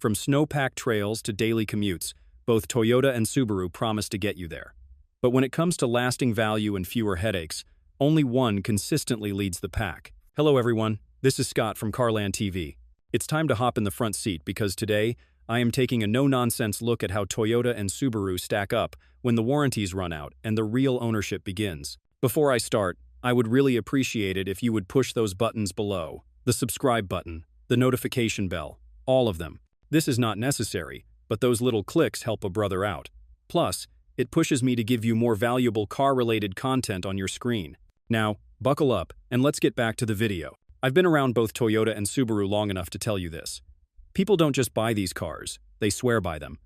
From snow-packed trails to daily commutes, both Toyota and Subaru promise to get you there. But when it comes to lasting value and fewer headaches, only one consistently leads the pack. Hello everyone, this is Scott from CarLandTV. It's time to hop in the front seat because today, I am taking a no-nonsense look at how Toyota and Subaru stack up when the warranties run out and the real ownership begins. Before I start, I would really appreciate it if you would push those buttons below. The subscribe button, the notification bell, all of them. This is not necessary, but those little clicks help a brother out. Plus, it pushes me to give you more valuable car-related content on your screen. Now, buckle up, and let's get back to the video. I've been around both Toyota and Subaru long enough to tell you this. People don't just buy these cars, they swear by them.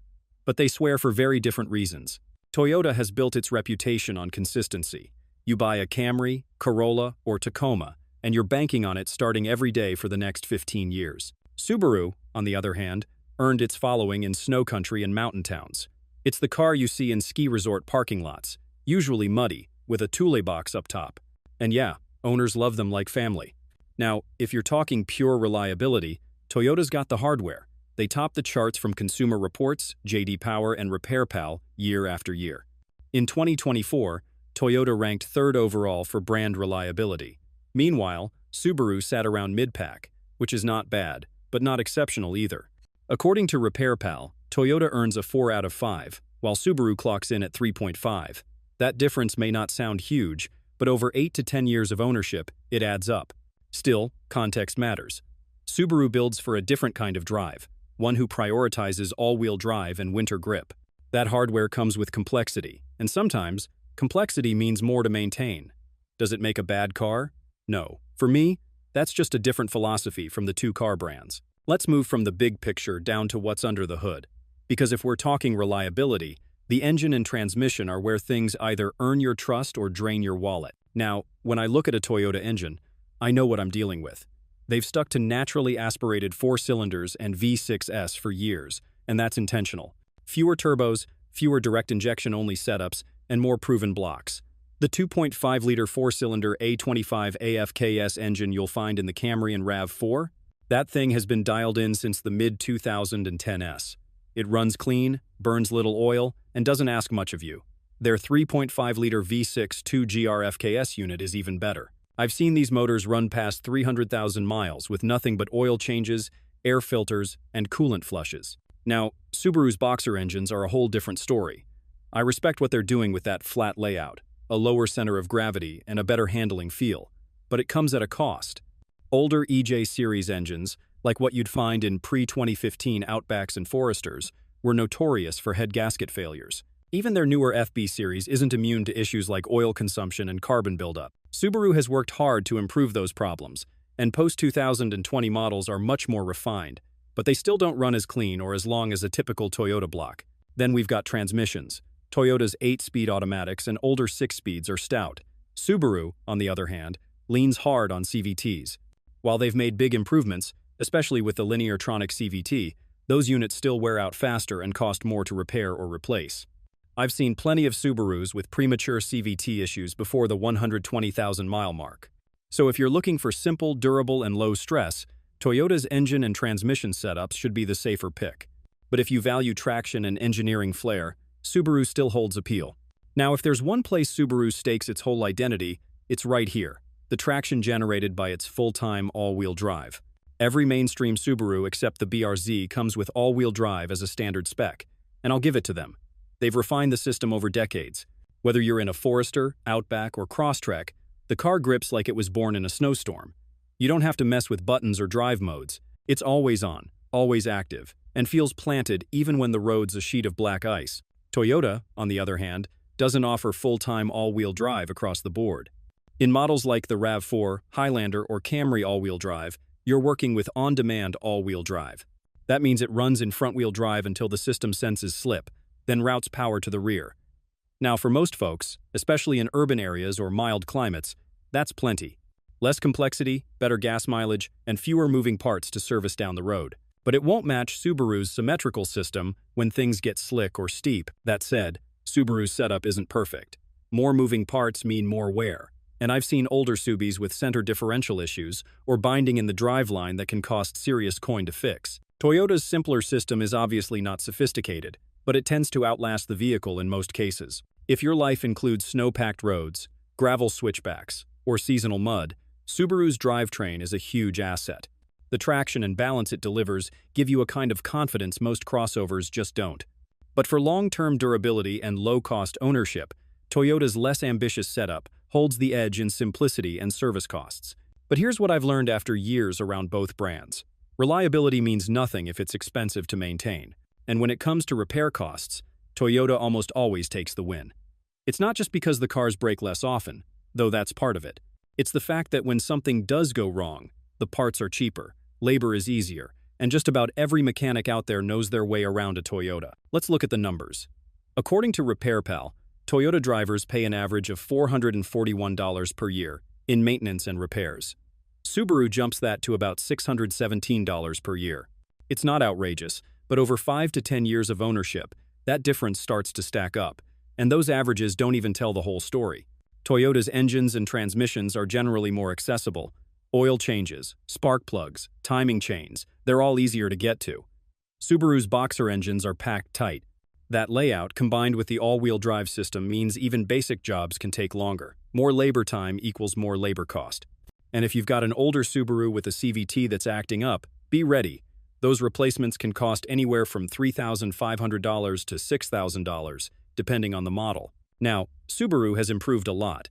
But they swear for very different reasons. Toyota has built its reputation on consistency. You buy a Camry, Corolla, or Tacoma, and you're banking on it starting every day for the next 15 years. Subaru, on the other hand, earned its following in snow country and mountain towns. It's the car you see in ski resort parking lots, usually muddy, with a Thule box up top. And yeah, owners love them like family. Now, if you're talking pure reliability, Toyota's got the hardware. They top the charts from Consumer Reports, J.D. Power, and RepairPal year after year. In 2024, Toyota ranked third overall for brand reliability. Meanwhile, Subaru sat around mid-pack, which is not bad, but not exceptional either. According to RepairPal, Toyota earns a 4 out of 5, while Subaru clocks in at 3.5. That difference may not sound huge, but over 8 to 10 years of ownership, it adds up. Still, context matters. Subaru builds for a different kind of drive, one who prioritizes all-wheel drive and winter grip. That hardware comes with complexity, and sometimes, complexity means more to maintain. Does it make a bad car? No. For me, that's just a different philosophy from the two car brands. Let's move from the big picture down to what's under the hood. Because if we're talking reliability, the engine and transmission are where things either earn your trust or drain your wallet. Now, when I look at a Toyota engine, I know what I'm dealing with. They've stuck to naturally aspirated 4 cylinders and V6s for years, and that's intentional. Fewer turbos, fewer direct injection-only setups, and more proven blocks. The 2.5-liter 4-cylinder A25 AFKS engine you'll find in the Camry and RAV4? That thing has been dialed in since the mid-2010s. It runs clean, burns little oil, and doesn't ask much of you. Their 3.5-liter V6 2GR FKS unit is even better. I've seen these motors run past 300,000 miles with nothing but oil changes, air filters, and coolant flushes. Now, Subaru's boxer engines are a whole different story. I respect what they're doing with that flat layout, a lower center of gravity, and a better handling feel, but it comes at a cost. Older EJ series engines, like what you'd find in pre-2015 Outbacks and Foresters, were notorious for head gasket failures. Even their newer FB series isn't immune to issues like oil consumption and carbon buildup. Subaru has worked hard to improve those problems, and post-2020 models are much more refined, but they still don't run as clean or as long as a typical Toyota block. Then we've got transmissions. Toyota's 8-speed automatics and older 6-speeds are stout. Subaru, on the other hand, leans hard on CVTs. While they've made big improvements, especially with the Lineartronic CVT, those units still wear out faster and cost more to repair or replace. I've seen plenty of Subarus with premature CVT issues before the 120,000-mile mark. So if you're looking for simple, durable, and low stress, Toyota's engine and transmission setups should be the safer pick. But if you value traction and engineering flair, Subaru still holds appeal. Now, if there's one place Subaru stakes its whole identity, it's right here. The traction generated by its full-time all-wheel drive. Every mainstream Subaru except the BRZ comes with all-wheel drive as a standard spec, and I'll give it to them. They've refined the system over decades. Whether you're in a Forester, Outback, or Crosstrek, the car grips like it was born in a snowstorm. You don't have to mess with buttons or drive modes. It's always on, always active, and feels planted even when the road's a sheet of black ice. Toyota, on the other hand, doesn't offer full-time all-wheel drive across the board. In models like the RAV4, Highlander, or Camry all-wheel drive, you're working with on-demand all-wheel drive. That means it runs in front-wheel drive until the system senses slip, then routes power to the rear. Now, for most folks, especially in urban areas or mild climates, that's plenty. Less complexity, better gas mileage, and fewer moving parts to service down the road. But it won't match Subaru's symmetrical system when things get slick or steep. That said, Subaru's setup isn't perfect. More moving parts mean more wear. And I've seen older Subis with center differential issues or binding in the driveline that can cost serious coin to fix. Toyota's simpler system is obviously not sophisticated, but it tends to outlast the vehicle in most cases. If your life includes snow-packed roads, gravel switchbacks, or seasonal mud, Subaru's drivetrain is a huge asset. The traction and balance it delivers give you a kind of confidence most crossovers just don't. But for long-term durability and low-cost ownership, Toyota's less ambitious setup holds the edge in simplicity and service costs. But here's what I've learned after years around both brands. Reliability means nothing if it's expensive to maintain. And when it comes to repair costs, Toyota almost always takes the win. It's not just because the cars break less often, though that's part of it. It's the fact that when something does go wrong, the parts are cheaper, labor is easier, and just about every mechanic out there knows their way around a Toyota. Let's look at the numbers. According to RepairPal, Toyota drivers pay an average of $441 per year in maintenance and repairs. Subaru jumps that to about $617 per year. It's not outrageous, but over 5 to 10 years of ownership, that difference starts to stack up, and those averages don't even tell the whole story. Toyota's engines and transmissions are generally more accessible. Oil changes, spark plugs, timing chains, they're all easier to get to. Subaru's boxer engines are packed tight. That layout, combined with the all-wheel drive system, means even basic jobs can take longer. More labor time equals more labor cost. And if you've got an older Subaru with a CVT that's acting up, be ready. Those replacements can cost anywhere from $3,500 to $6,000, depending on the model. Now, Subaru has improved a lot.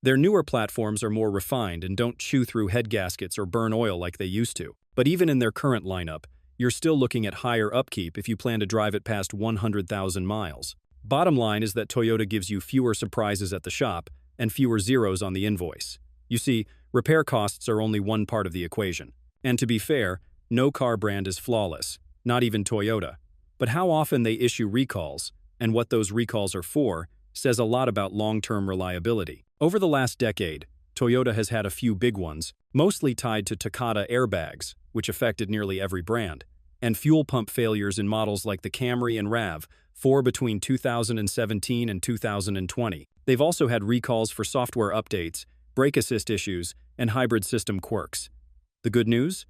Their newer platforms are more refined and don't chew through head gaskets or burn oil like they used to. But even in their current lineup, you're still looking at higher upkeep if you plan to drive it past 100,000 miles. Bottom line is that Toyota gives you fewer surprises at the shop and fewer zeros on the invoice. You see, repair costs are only one part of the equation. And to be fair, no car brand is flawless, not even Toyota. But how often they issue recalls, and what those recalls are for, says a lot about long-term reliability. Over the last decade, Toyota has had a few big ones, mostly tied to Takata airbags, which affected nearly every brand, and fuel pump failures in models like the Camry and RAV4 between 2017 and 2020. They've also had recalls for software updates, brake assist issues, and hybrid system quirks. The good news?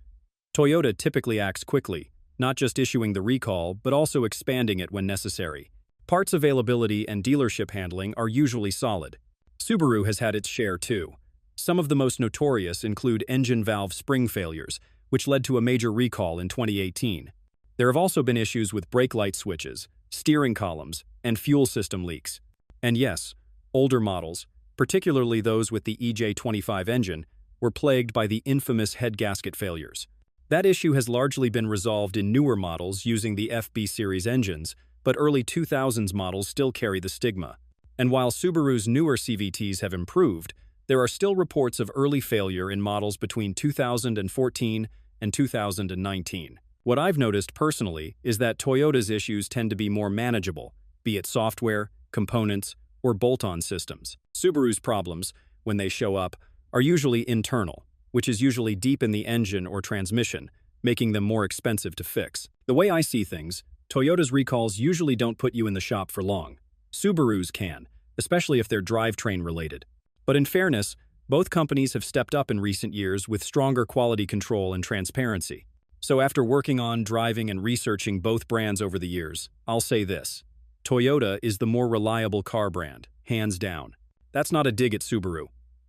Toyota typically acts quickly, not just issuing the recall, but also expanding it when necessary. Parts availability and dealership handling are usually solid. Subaru has had its share too. Some of the most notorious include engine valve spring failures, which led to a major recall in 2018. There have also been issues with brake light switches, steering columns, and fuel system leaks. And yes, older models, particularly those with the EJ25 engine, were plagued by the infamous head gasket failures. That issue has largely been resolved in newer models using the FB series engines, but early 2000s models still carry the stigma. And while Subaru's newer CVTs have improved, there are still reports of early failure in models between 2014 and 2019. What I've noticed personally is that Toyota's issues tend to be more manageable, be it software, components, or bolt-on systems. Subaru's problems, when they show up, are usually internal, which is usually deep in the engine or transmission, making them more expensive to fix. The way I see things, Toyota's recalls usually don't put you in the shop for long. Subaru's can, especially if they're drivetrain related. But in fairness, both companies have stepped up in recent years with stronger quality control and transparency. So after working on, driving, and researching both brands over the years, I'll say this: Toyota is the more reliable car brand, hands down. That's not a dig at Subaru.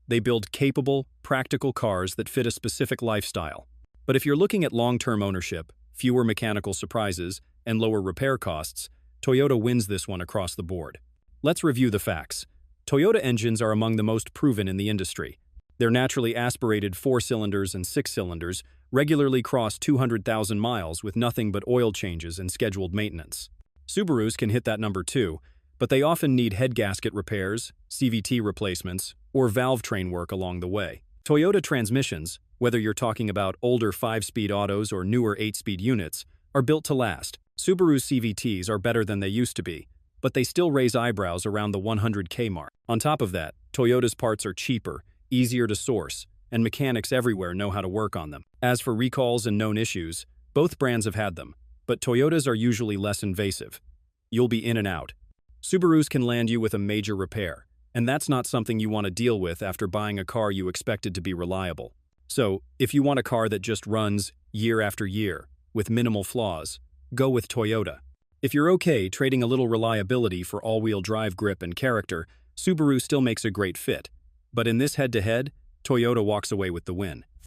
They build capable, practical cars that fit a specific lifestyle. But if you're looking at long-term ownership, fewer mechanical surprises, and lower repair costs, Toyota wins this one across the board. Let's review the facts. Toyota engines are among the most proven in the industry. Their naturally aspirated 4-cylinders and 6-cylinders regularly cross 200,000 miles with nothing but oil changes and scheduled maintenance. Subarus can hit that number too, but they often need head gasket repairs, CVT replacements, or valve train work along the way. Toyota transmissions, whether you're talking about older 5-speed autos or newer 8-speed units, are built to last. Subaru's CVTs are better than they used to be, but they still raise eyebrows around the 100K mark. On top of that, Toyota's parts are cheaper, easier to source, and mechanics everywhere know how to work on them. As for recalls and known issues, both brands have had them, but Toyotas are usually less invasive. You'll be in and out. Subarus can land you with a major repair, and that's not something you want to deal with after buying a car you expected to be reliable. So, if you want a car that just runs year after year, with minimal flaws, go with Toyota. If you're okay trading a little reliability for all-wheel drive grip and character, Subaru still makes a great fit. But in this head-to-head, Toyota walks away with the win.